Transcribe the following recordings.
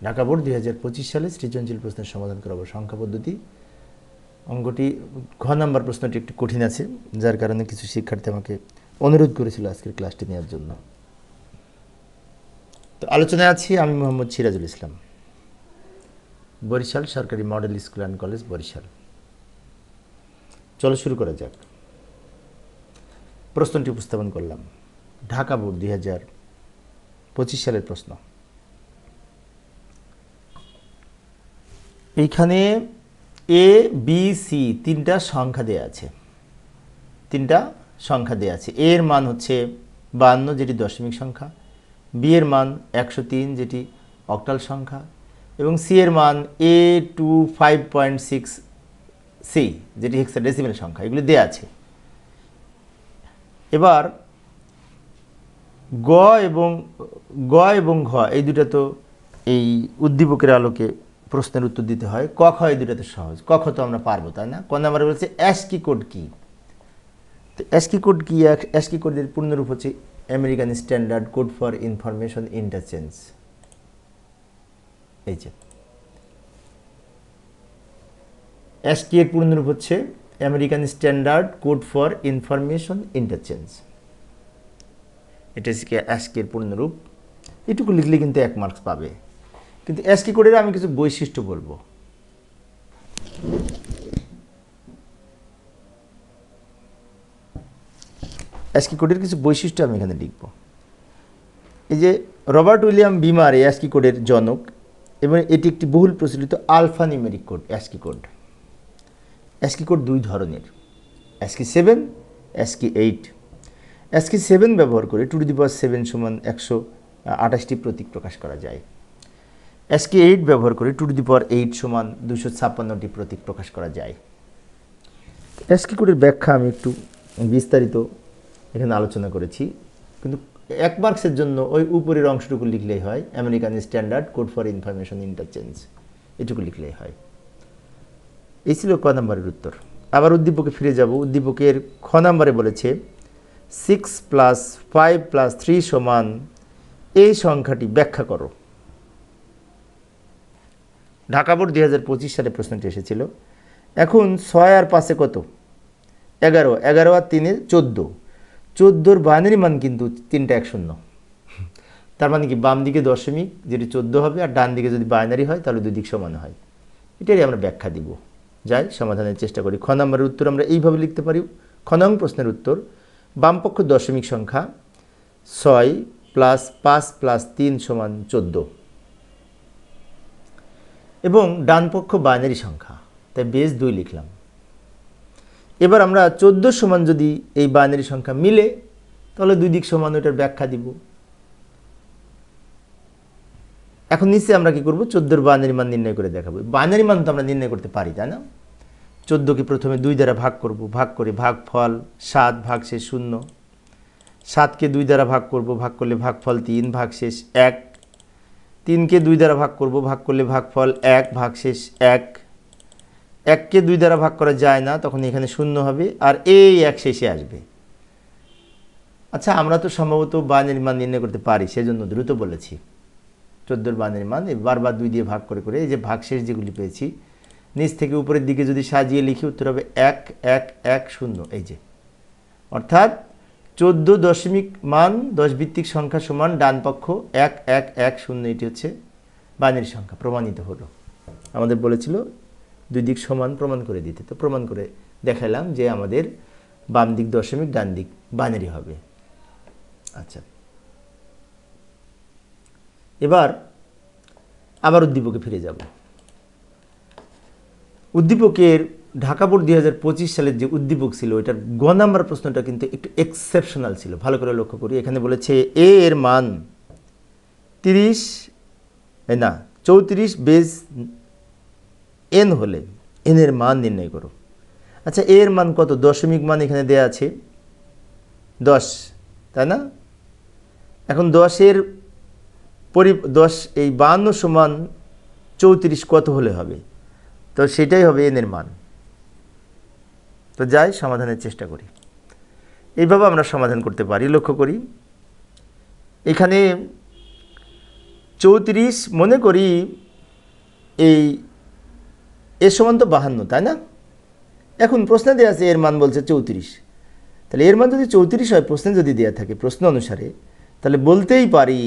Dhaka board 2025 সালে সৃজনশীল প্রশ্নের সমাধান করাবো সংখ্যা পদ্ধতি। অঙ্কটি ঘ নাম্বার প্রশ্নটি একটু কঠিন আছে, যার কারণে কিছু শিক্ষার্থী আমাকে অনুরোধ করেছিল আজকের ক্লাসটি নেওয়ার জন্য। তো আলোচনায় আছি আমি মোহাম্মদ সিরাজুল ইসলাম, বরিশাল সরকারি model school and college, Barisal. চলো শুরু করা যাক। প্রশ্নটি উপস্থাপন করলাম। ঢাকা বোর্ড 2025 সালের প্রশ্ন। এইখানে এ বি সি তিনটা সংখ্যা দেয়া আছে, এ এর মান হচ্ছে 52 যেটি দশমিক সংখ্যা, বি এর মান 103 যেটি অক্টাল সংখ্যা, এবং সি এর মান A25.6 সি যেটি হেক্সাডেসিমেল সংখ্যা। এগুলি দেয়া আছে। এবার গ এবং ঘ এই দুটো তো এই উদ্দীপকের আলোকে প্রশ্নের উত্তর দিতে হয়। ক খ এই দুটো তো সহজ, ক খ তো আমরা পারবো, তাই না? ক নাম্বারে বলছে অ্যাস্কি কোড কি। তো অ্যাস্কি কোড কি? অ্যাস্কি কোডের পূর্ণরূপ হচ্ছে American standard code for information interchange. এই যে অ্যাস্কি এর পূর্ণরূপ হচ্ছে American standard code for information interchange. এটা হচ্ছে অ্যাস্কি এর পূর্ণরূপ। এটুকু লিখলে কিন্তু 1 মার্কস পাবে। কিন্তু অ্যাস্কি কোডের আমি কিছু বৈশিষ্ট্য বলবো। অ্যাস্কি কোডের কিছু বৈশিষ্ট্য আমি এখানে লিখব। এই যে রবার্ট উইলিয়াম বিমার এই অ্যাস্কি কোডের জনক, এবং এটি একটি বহুল প্রচলিত alphanumeric code. ASCII code দুই ধরনের, অ্যাস্কি 7, অ্যাস্কি 8। অ্যাস্কি 7 ব্যবহার করে 2^7 সমান 128টি প্রতীক প্রকাশ করা যায়। অ্যাস্কি 8 ব্যবহার করে 2^8 সমান 256টি প্রতীক প্রকাশ করা যায়। অ্যাস্কি কোডের ব্যাখ্যা আমি একটু বিস্তারিত এখানে আলোচনা করেছি, কিন্তু 1 মার্কসের জন্য ওই উপরের অংশটুকু লিখলেই হয়, American standard code for information interchange, এটুকু লিখলেই হয়। এই ছিল ক নাম্বারের উত্তর। আবার উদ্দীপকে ফিরে যাব। উদ্দীপকের খ নাম্বারে বলেছে 6 + 5 + 3 সমান এই সংখ্যাটি ব্যাখ্যা করো। ঢাকা বোর্ড 2025 সালে প্রশ্নটি এসেছিল। এখন 6 আর 5 কত? 11, 11 আর 3 14। 14-র বাইনারি মান কিন্তু 3টা 1 0। তার মানে কি বাম দিকে দশমিক যেটি 14 হবে, আর ডান দিকে যদি বাইনারি হয় তাহলে দুই দিক সমান হয়। এটারই আমরা ব্যাখ্যা দিব। যাই সমাধানের চেষ্টা করি। খ নম্বরের উত্তর আমরা এইভাবে লিখতে পারি। খ নং প্রশ্নের উত্তর, বামপক্ষ দশমিক সংখ্যা 6 + 5 + 3 সমান 14, এবং ডানপক্ষ বাইনারি সংখ্যা, তাই বেস 2 লিখলাম। এবার আমরা 14 সমান যদি এই বাইনারি সংখ্যা মিলে তাহলে দুই দিক সমান, ওইটার ব্যাখ্যা দিব। এখন নিচে আমরা কি করব? 14-র বাইনারি মান নির্ণয় করে দেখাবো। বাইনারি মান তো আমরা নির্ণয় করতে পারি, তাই না? 14কে প্রথমে 2 দ্বারা ভাগ করব, ভাগ করে ভাগফল 7 ভাগশেষ 0। 7কে 2 দ্বারা ভাগ করব, ভাগ করলে ভাগফল 3 ভাগশেষ 1। 3কে 2 দ্বারা ভাগ করব, ভাগ করলে ভাগফল 1 ভাগশেষ 1। 1কে 2 দ্বারা ভাগ করা যায় না, তখন এখানে 0 হবে, আর এই 1 শেষে আসবে। আচ্ছা, আমরা তো সম্ভবত বাইনারি মান নির্ণয় করতে পারি, সেজন্য দ্রুত বলেছি। 14-র বাইনারি মান বারবার 2 দিয়ে ভাগ করে করে এই যে ভাগশেষ যেগুলি পেয়েছি, নিচ থেকে উপরের দিকে যদি সাজিয়ে লিখি উত্তর হবে 1 1 1 0। এই যে অর্থাৎ 14 দশমিক মান 10 ভিত্তিক সংখ্যা সমান ডান পক্ষ 1 1 1 0। এটি হচ্ছে বাইনারি সংখ্যা, প্রমাণিত হলো। আমাদের বলেছিল দুই দিক সমান প্রমাণ করে দিতে, তো প্রমাণ করে দেখালাম যে আমাদের বাম দিক দশমিক, ডান দিক বাইনারি হবে। আচ্ছা, এবার আবার উদ্দীপকে ফিরে যাব। উদ্দীপকের ঢাকা বোর্ড 2025 সালের যে উদ্দীপক ছিল, এটার গ নাম্বার প্রশ্নটা কিন্তু একটু এক্সেপশনাল ছিল। ভালো করে লক্ষ্য করি। এখানে বলেছে এ এর মান 34 বেস n হলে n এর মান নির্ণয় করো। আচ্ছা, এ এর মান কত? দশমিক মান এখানে দেয়া আছে 10, তাই না? এখন 10 এই 52 সমান 34 কত হলে হবে? তো সেটাই হবে n এর মান। তো যাই সমাধানের চেষ্টা করি। এইভাবে আমরা সমাধান করতে পারি। লক্ষ্য করি এখানে 34 মনে করি এই এর সমান তো 52, তাই না? এখন প্রশ্নে দেওয়া আছে এর মান বলছে 34, তাহলে এর মান যদি 34 হয়, প্রশ্নে যদি দেওয়া থাকে প্রশ্ন অনুসারে, তাহলে বলতেই পারি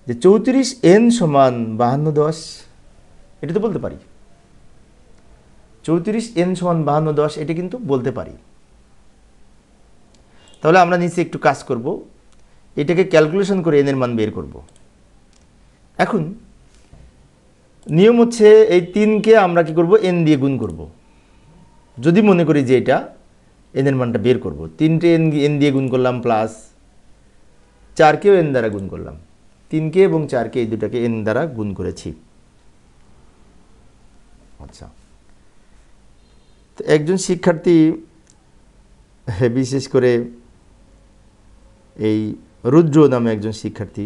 যে 34n সমান 52×10, এটা তো বলতে পারি। 34n সমান 52×10, এটা কিন্তু বলতে পারি। তাহলে আমরা নিচে একটু কাজ করব, এটাকে ক্যালকুলেশন করে n এর মান বের করব। এখন নিয়ম হচ্ছে এই 3কে আমরা কি করব, n দিয়ে গুণ করব। যদি মনে করি যে এটা n এর মানটা বের করব, 3টে n দিয়ে গুণ করলাম, প্লাস 4কেও n দ্বারা গুণ করলাম। 3কে এবং 4কে এই দুটাকে n দ্বারা গুণ করেছি। আচ্ছা, তো একজন শিক্ষার্থী বিশেষ করে এই রুদ্র নামে একজন শিক্ষার্থী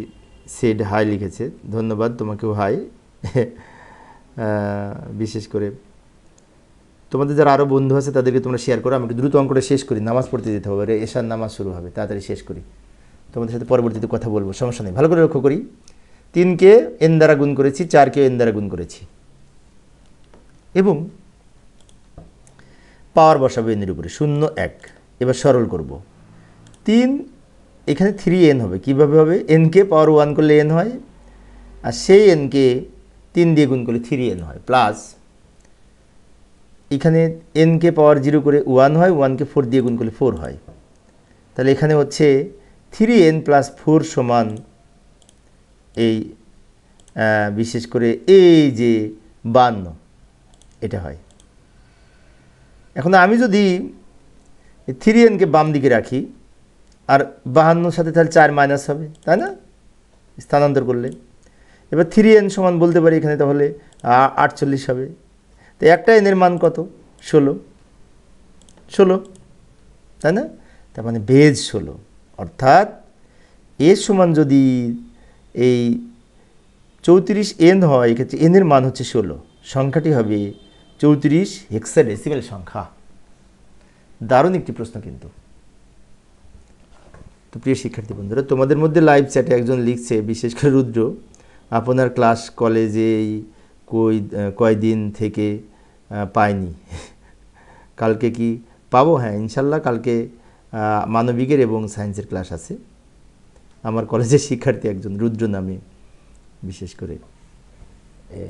সেড হাই লিখেছে, ধন্যবাদ তোমাকেও হাই। বিশেষ করে তোমাদের যারা আরও বন্ধু আছে তাদেরকে তোমরা শেয়ার করো। আমি একটু দ্রুত অঙ্কটা শেষ করি, নামাজ পড়তে যেতে হবে, এশার নামাজ শুরু হবে, তাড়াতাড়ি শেষ করি। তোমাদের সাথে পরবর্তীতে কথা বলবো, সমস্যা নেই। ভালো করে লক্ষ্য করি, 3কে n দ্বারা গুণ করেছি, 4কেও n দ্বারা গুণ করেছি, এবং পাওয়ার বসাবো n এর উপরে, 0 1। এবার সরল করব, 3 এখানে 3n হবে। কিভাবে হবে? nকে পাওয়ার 1 করলে n হয়, আর সেই nকে 3 দিয়ে গুণ করলে 3n হয়, প্লাস এখানে nকে পাওয়ার 0 করে 1 হয়, 1কে 4 দিয়ে গুণ করলে 4 হয়। তাহলে এখানে হচ্ছে 3n + 4 সমান এই বিশেষ করে এই যে 52, এটা হয়। এখন আমি যদি 3nকে বাম দিকে রাখি, আর 52 সাথে তাহলে 4 মাইনাস হবে, তাই না, স্থানান্তর করলে। এবার 3n সমান বলতে পারি এখানে তাহলে 48 হবে। তো একটা n এর মান কত? 16, তাই না? তার মানে বেজ 16, অর্থাৎ এর সমান যদি এই 34n হয়, এক্ষেত্রে n এর মান হচ্ছে 16, সংখ্যাটি হবে 34 হেক্সাডেসিমেল সংখ্যা। দারুণ একটি প্রশ্ন কিন্তু। তো প্রিয় শিক্ষার্থী বন্ধুরা, তোমাদের মধ্যে লাইভ চ্যাটে একজন লিখছে, বিশেষ করে রুদ্র, আপনার ক্লাস কলেজেই কয়দিন থেকে পাইনি, কালকে কি পাবো? হ্যাঁ, ইনশাল্লাহ কালকে মানবিকের এবং সায়েন্সের ক্লাস আছে। আমার কলেজের শিক্ষার্থী একজন রুদ্র নামে বিশেষ করে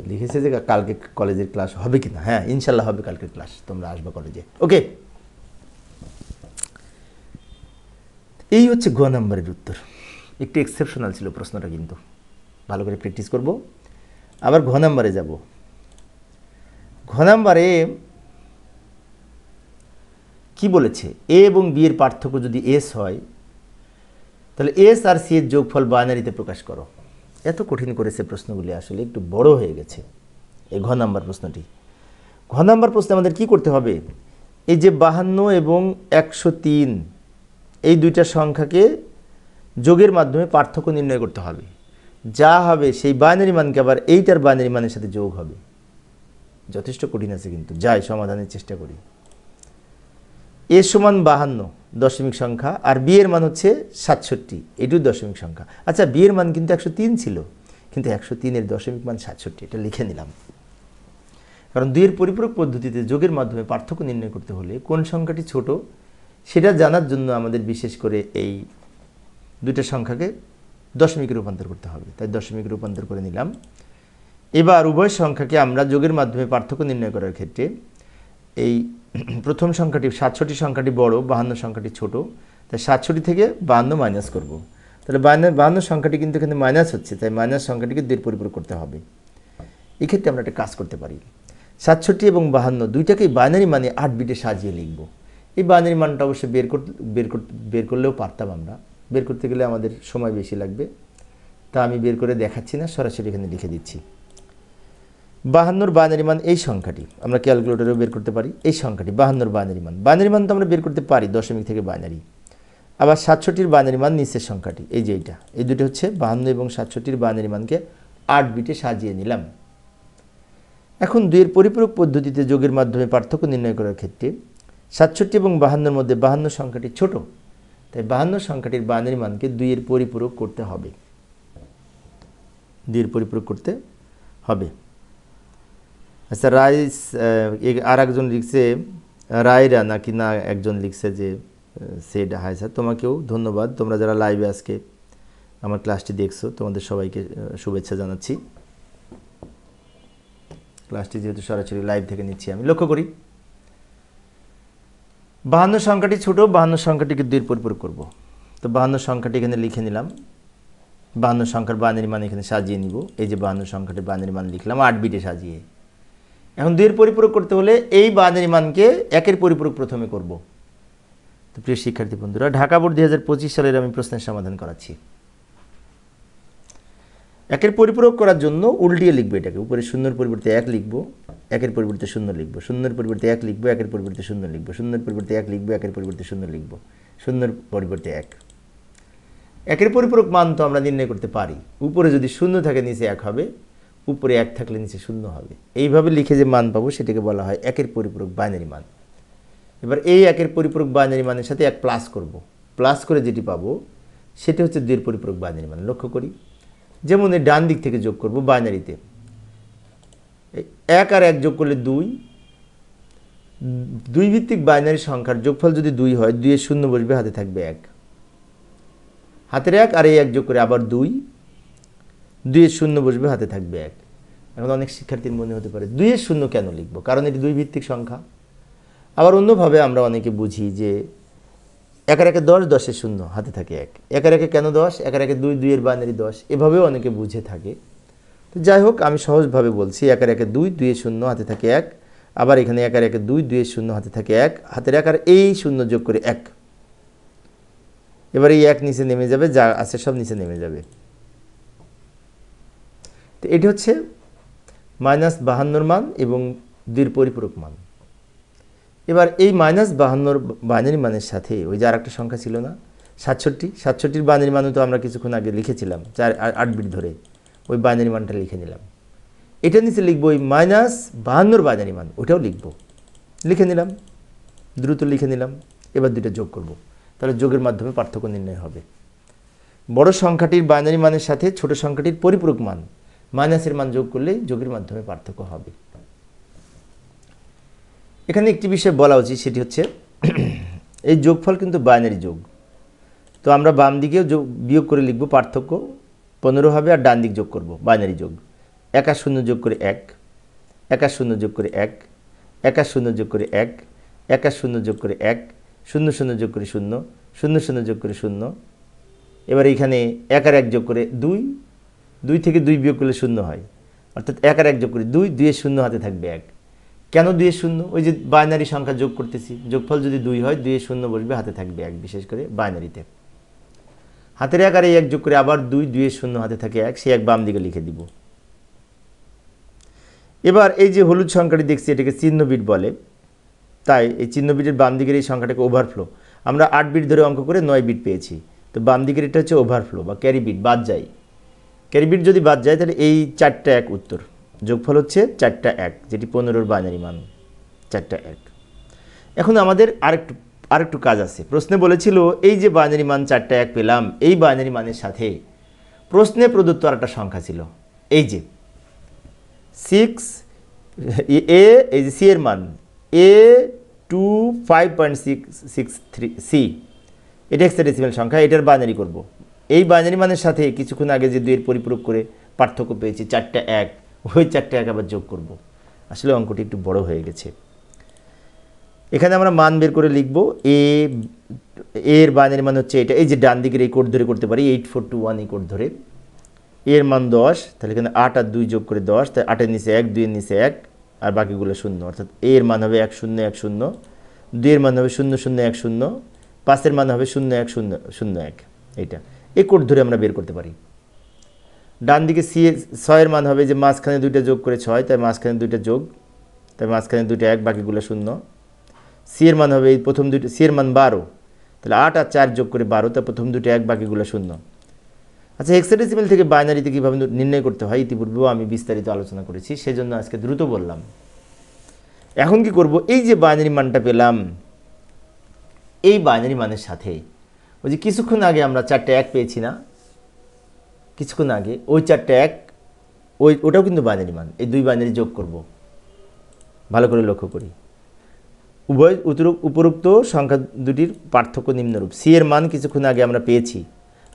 লিখেছে যে কালকে কলেজের ক্লাস হবে কি না। হ্যাঁ, ইনশাল্লাহ হবে কালকের ক্লাস, তোমরা আসবে কলেজে। ওকে, এই হচ্ছে গ নাম্বারের উত্তর। একটু এক্সেপশনাল ছিল প্রশ্নটা, কিন্তু ভালো করে প্র্যাকটিস করব। আবার ঘ নাম্বারে যাব। ঘ নাম্বারে কি বলেছে? এ এবং বি এর পার্থক্য যদি এস হয়, তাহলে এস আর সি এর যোগফল বাইনারিতে প্রকাশ করো। এত কঠিন করেছে প্রশ্নগুলি, আসলে একটু বড় হয়ে গেছে এই ঘ নাম্বার প্রশ্নটি। ঘ নাম্বার প্রশ্নে আমাদের কি করতে হবে? এই যে 52 এবং 103, এই দুইটা সংখ্যাকে যোগের মাধ্যমে পার্থক্য নির্ণয় করতে হবে। যা হবে সেই বাইনারি মানকে আবার এইটার বাইনারি মানের সাথে যোগ হবে। যথেষ্ট কঠিন আছে, কিন্তু যাই সমাধানের চেষ্টা করি। এ সমান 52 দশমিক সংখ্যা, আর বি এর মান হচ্ছে 67, এটিও দশমিক সংখ্যা। আচ্ছা, বি এর মান কিন্তু 103 ছিল, কিন্তু 103-এর দশমিক মান 67, এটা লিখে নিলাম। কারণ 2-এর পরিপূরক পদ্ধতিতে যোগের মাধ্যমে পার্থক্য নির্ণয় করতে হলে কোন সংখ্যাটি ছোট সেটা জানার জন্য আমাদের বিশেষ করে এই দুইটা সংখ্যাকে দশমিকে রূপান্তর করতে হবে। তাই দশমিকে রূপান্তর করে নিলাম। এবার উভয় সংখ্যাকে আমরা যোগের মাধ্যমে পার্থক্য নির্ণয় করার ক্ষেত্রে এই প্রথম সংখ্যাটি 67 সংখ্যাটি বড়, 52 সংখ্যাটি ছোট, তাই 67 থেকে 52 মাইনাস করব। তাহলে 52 সংখ্যাটি কিন্তু এখানে মাইনাস হচ্ছে, তাই মাইনাস সংখ্যাটিকে 2 পরিপূরক করতে হবে। এক্ষেত্রে আমরা একটা কাজ করতে পারি, 67 এবং 52 দুইটাকেই বাইনারি মানে 8 বিটে সাজিয়ে লিখব। এই বাইনারি মানটা অবশ্যই বের করলেও পারতাম আমরা, বের করতে গেলে আমাদের সময় বেশি লাগবে, তা আমি বের করে দেখাচ্ছি না, সরাসরি এখানে লিখে দিচ্ছি। 52-র বাইনারি মান এই সংখ্যাটি, আমরা ক্যালকুলেটরেও বের করতে পারি। এই সংখ্যাটি 52-র বাইনারি মান তো আমরা বের করতে পারি দশমিক থেকে বাইনারি। আবার 67-র বাইনারি মান নিচের সংখ্যাটি, এই যে এইটা, এই দুটো হচ্ছে 52 এবং 67-র বাইনারি মানকে 8 বিটে সাজিয়ে নিলাম। এখন 2-এর পরিপূরক পদ্ধতিতে যোগের মাধ্যমে পার্থক্য নির্ণয় করার ক্ষেত্রে 67 এবং 52-র মধ্যে 52 সংখ্যাটি ছোট, তাই 52 সংখ্যাটির বাইনারি মানকে 2-এর পরিপূরক করতে হবে। 2 এর পরিপূরক করতে হবে। আচ্ছা রাইস আর একজন লিখছে রায়রা নাকি না একজন লিখছে যে সেড হাই স্যার, তোমাকেও ধন্যবাদ। তোমরা যারা লাইভে আজকে আমার ক্লাসটি দেখছো তোমাদের সবাইকে শুভেচ্ছা জানাচ্ছি। ক্লাসটি যেহেতু সরাসরি লাইভ থেকে নিচ্ছি আমি। লক্ষ্য করি 52 সংখ্যাটি ছোট, 52 সংখ্যাটিকে 2 এর পরিপূরক করব। তো 52 সংখ্যাটি এখানে লিখে নিলাম, 52 সংখ্যার বাইনারি মান এখানে সাজিয়ে নিব। এই যে 52 সংখ্যাটির বাইনারি মান লিখলাম 8 বিটে সাজিয়ে। এখন 2 এর পরিপূরক করতে হলে এই বাইনারি মানকে 1 এর পরিপূরক প্রথমে করব। তো প্রিয় শিক্ষার্থী বন্ধুরা, ঢাকা বোর্ড 2025 সালের আমি প্রশ্নের সমাধান করাচ্ছি। 1 এর পরিপূরক করার জন্য উল্টিয়ে লিখবো এটাকে, উপরে 0 এর পরিবর্তে 1 লিখবো, 1 এর পরিবর্তে 0 লিখবো, 0 এর পরিবর্তে 1 লিখবো, 1 এর পরিবর্তে 0 লিখবো, 0 এর পরিবর্তে 1 লিখবো, 1 এর পরিবর্তে 0 লিখবো, 0 এর পরিবর্তে 1। 1 এর পরিপূরক মান তো আমরা নির্ণয় করতে পারি, উপরে যদি 0 থাকে নিচে 1 হবে, উপরে 1 থাকলে নিচে 0 হবে। এইভাবে লিখে যে মান পাবো সেটাকে বলা হয় 1 এর পরিপূরক বাইনারি মান। এবার এই 1 এর পরিপূরক বাইনারি মানের সাথে 1 প্লাস করব, প্লাস করে যেটি পাবো সেটি হচ্ছে 2 এর পরিপূরক বাইনারি মান। লক্ষ্য করি, যেমন এই ডান দিক থেকে যোগ করব বাইনারিতে, 1 আর 1 যোগ করলে 2, 2 ভিত্তিক বাইনারি সংখ্যার যোগফল যদি 2 হয়, 2 এর 0 বসবে, হাতে থাকবে 1, হাতের 1 আর এই 1 যোগ করে আবার 2, 2 এর 0 বসবে, হাতে থাকবে 1। এখন অনেক শিক্ষার্থীর মনে হতে পারে 2 এর 0 কেন লিখবো, কারণ এটি 2 ভিত্তিক সংখ্যা। আবার অন্যভাবে আমরা অনেকে বুঝি যে 1 আর 1 10, 10 এর 0, হাতে থাকে 1, 1 আর 1 কেন 10, 1 আর 1 2, 2 এর বাইনারি 10, এভাবেও অনেকে বুঝে থাকে। তো যাই হোক, আমি সহজভাবে বলছি 1 আর 1 2, 2 এর 0, হাতে থাকে 1, আবার এখানে 1 আর 1 2, 2 এর 0, হাতে থাকে 1, হাতের 1 আর এই 0 যোগ করে 1। এবার এই 1 নিচে নেমে যাবে, যা আছে সব নিচে নেমে যাবে। তো এটি হচ্ছে -52 মান এবং 2 এর পরিপূরক মান। এবার এই -52 বাইনারি মানের সাথে ওই যে আর একটা সংখ্যা ছিল না 67, 67-র বাইনারি মানও তো আমরা কিছুক্ষণ আগে লিখেছিলাম 8 বিট ধরে, ওই বাইনারি মানটা লিখে নিলাম। এটা নিচে লিখবো ওই -52 বাইনারি মান, ওটাও লিখবো, লিখে নিলাম, দ্রুত লিখে নিলাম। এবার দুটো যোগ করব, তাহলে যোগের মাধ্যমে পার্থক্য নির্ণয় হবে। বড় সংখ্যাটির বাইনারি মানের সাথে ছোট সংখ্যাটির পরিপূরক মান মাইনাসের মান যোগ করলেই যোগের মাধ্যমে পার্থক্য হবে। এখানে একটি বিষয় বলা উচিত, সেটি হচ্ছে এই যোগফল কিন্তু বাইনারি যোগ। তো আমরা বাম দিকেও বিয়োগ করে লিখব, পার্থক্য 15 হবে, আর ডান দিক যোগ করব বাইনারি যোগ। 1 আর 0 যোগ করে 1, 1 আর 0 যোগ করে 1, 1 আর 0 যোগ করে 1, 1 আর 0 যোগ করে 1, 0 0 যোগ করে 0, 0 0 যোগ করে 0। এবার এইখানে 1 আর 1 যোগ করে 2, 2 থেকে 2 বিয়োগ করলে 0 হয়, অর্থাৎ 1 আর 1 যোগ করে 2, 2 এর 0, হাতে থাকবে 1। কেন 2 এর 0, ওই যে বাইনারি সংখ্যা যোগ করতেছি, যোগফল যদি 2 হয়, 2 এর 0 বসবে, হাতে থাকবে 1, বিশেষ করে বাইনারিতে। হাতের 1 আর এই 1 যোগ করে আবার 2, 2 এর 0, হাতে থাকে 1, সেই 1 বাম দিকে লিখে দিব। এবার এই যে হলুদ সংখ্যাটি দেখছি, এটাকে চিহ্ন বিট বলে, তাই এই চিহ্ন বিটের বাম দিকের এই সংখ্যাটাকে ওভারফ্লো। আমরা 8 বিট ধরে অঙ্ক করে 9 বিট পেয়েছি, তো বাম দিকের এটা হচ্ছে ওভারফ্লো বা ক্যারি বিট, বাদ যায়। ক্যারি বিট যদি বাদ যায় তাহলে এই 4টা 1 উত্তর, যোগফল হচ্ছে 4টা 1, যেটি 15-র বাইনারি মান 4টা 1। এখন আমাদের আরেকটু কাজ আছে। প্রশ্নে বলেছিল এই যে বাইনারি মান 4টা 1 পেলাম, এই বাইনারি মানের সাথে প্রশ্নে প্রদত্ত আরেকটা সংখ্যা ছিল, এই যে 6 এ, এই যে সি এর মান A25.663C, এটা হেক্সাডেসিমাল সংখ্যা, এটার বাইনারি করব। এই বাইনারি মানের সাথে কিছুক্ষণ আগে যে 2 এর পরিপূরক করে পার্থক্য পেয়েছি 4টা 1, ওই 4টা 1 আবার যোগ করব। আসলে অঙ্কটি একটু বড় হয়ে গেছে। এখানে আমরা মান বের করে লিখব, এর বাইনারি মান হচ্ছে এটা, এই যে ডান দিকের এই কোড ধরে করতে পারি, 8421 এই কোড ধরে। এর মান 10, তাহলে এখানে 8 আর 2 যোগ করে 10, তাই 8 এর নিচে 1, 2 এর নিচে 1, আর বাকিগুলো 0, অর্থাৎ এর মান হবে 1010, 2 এর মান হবে 0010, 5 এর মান হবে 0101। এইটা এই কোড ধরে আমরা বের করতে পারি। ডান দিকে 6 এর মান হবে যে মাঝখানে 2টা যোগ করে 6, তাই মাঝখানে 2টা যোগ, তাই মাঝখানে 2টা 1, বাকিগুলো 0। সি এর মান হবে এই প্রথম 2টা, সি এর মান 12, তাহলে 8 আর 4 যোগ করে 12, তাই প্রথম 2টা 1, বাকিগুলো 0। আচ্ছা, হেক্সাডেসিমাল থেকে বাইনারিতে কীভাবে নির্ণয় করতে হয় ইতিপূর্বেও আমি বিস্তারিত আলোচনা করেছি, সেজন্য আজকে দ্রুত বললাম। এখন কি করব, এই যে বাইনারি মানটা পেলাম, এই বাইনারি মানের সাথে ওই যে কিছুক্ষণ আগে আমরা 4টা 1 পেয়েছি না, কিছুক্ষণ আগে ওই 4টা 1 ওটাও কিন্তু বাইনারি মান। এই দুই বাইনারি যোগ করব, ভালো করে লক্ষ্য করি। উভয় উপরোক্ত সংখ্যা দুটির পার্থক্য নিম্নরূপ। সি এর মান কিছুক্ষণ আগে আমরা পেয়েছি,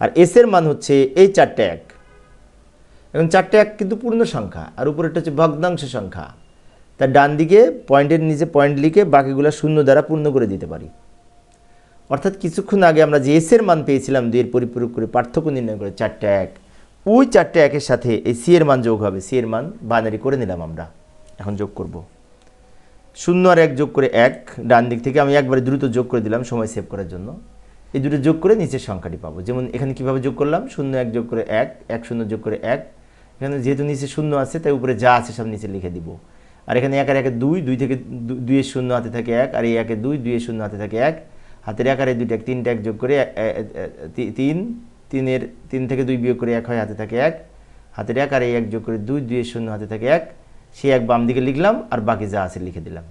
আর এস এর মান হচ্ছে এই 4টে 1। এবং 4টে 1 কিন্তু পূর্ণ সংখ্যা, আর উপরেরটা হচ্ছে ভগ্নাংশ সংখ্যা। তার ডান দিকে পয়েন্টের নিচে পয়েন্ট লিখে বাকিগুলো শূন্য দ্বারা পূর্ণ করে দিতে পারি। অর্থাৎ কিছুক্ষণ আগে আমরা যে এস এর মান পেয়েছিলাম 2 এর পরিপূরক করে পার্থক্য নির্ণয় করে 4টে 1, ওই 4টে 1-এর সাথে এই সি এর মান যোগ হবে। সি এর মান বাইনারি করে নিলাম আমরা। এখন যোগ করব 0 আর 1 যোগ করে 1। ডান দিক থেকে আমি একবারে দ্রুত যোগ করে দিলাম সময় সেভ করার জন্য। এই দুটো যোগ করে নিচের সংখ্যাটি পাবো। যেমন এখানে কিভাবে যোগ করলাম, 0 1 যোগ করে 1, 1 0 যোগ করে 1। এখানে যেহেতু নিচে 0 আছে তাই উপরে যা আছে সব নিচে লিখে দিব। আর এখানে 1 আর 1 2, 2 থেকে 2 এর 0 হাতে থাকে 1, আর এই 1 এ 2, 2 এর 0 হাতে থাকে 1। হাতের 1 আর এই 2 3টে 1 যোগ করে 3, 3 থেকে 2 বিয়োগ করে 1 হয়, হাতে থাকে 1। হাতের 1 আর এই 1 যোগ করে 2, 2 এর 0 হাতে থাকে 1। সেই 1 বাম দিকে লিখলাম আর বাকি যা আছে লিখে দিলাম।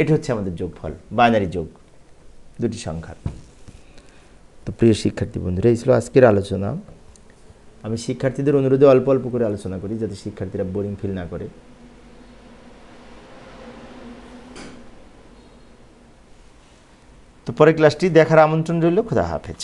এটা হচ্ছে আমাদের যোগফল, বাইনারি যোগ দুটি সংখ্যার। তো প্রিয় শিক্ষার্থী বন্ধুরা, এই ছিল আজকের আলোচনা। আমি শিক্ষার্থীদের অনুরোধে অল্প অল্প করে আলোচনা করি যাতে শিক্ষার্থীরা বোরিং ফিল না করে। তো পরের ক্লাসটি দেখার আমন্ত্রণ রইল। খোদা হাফেজ।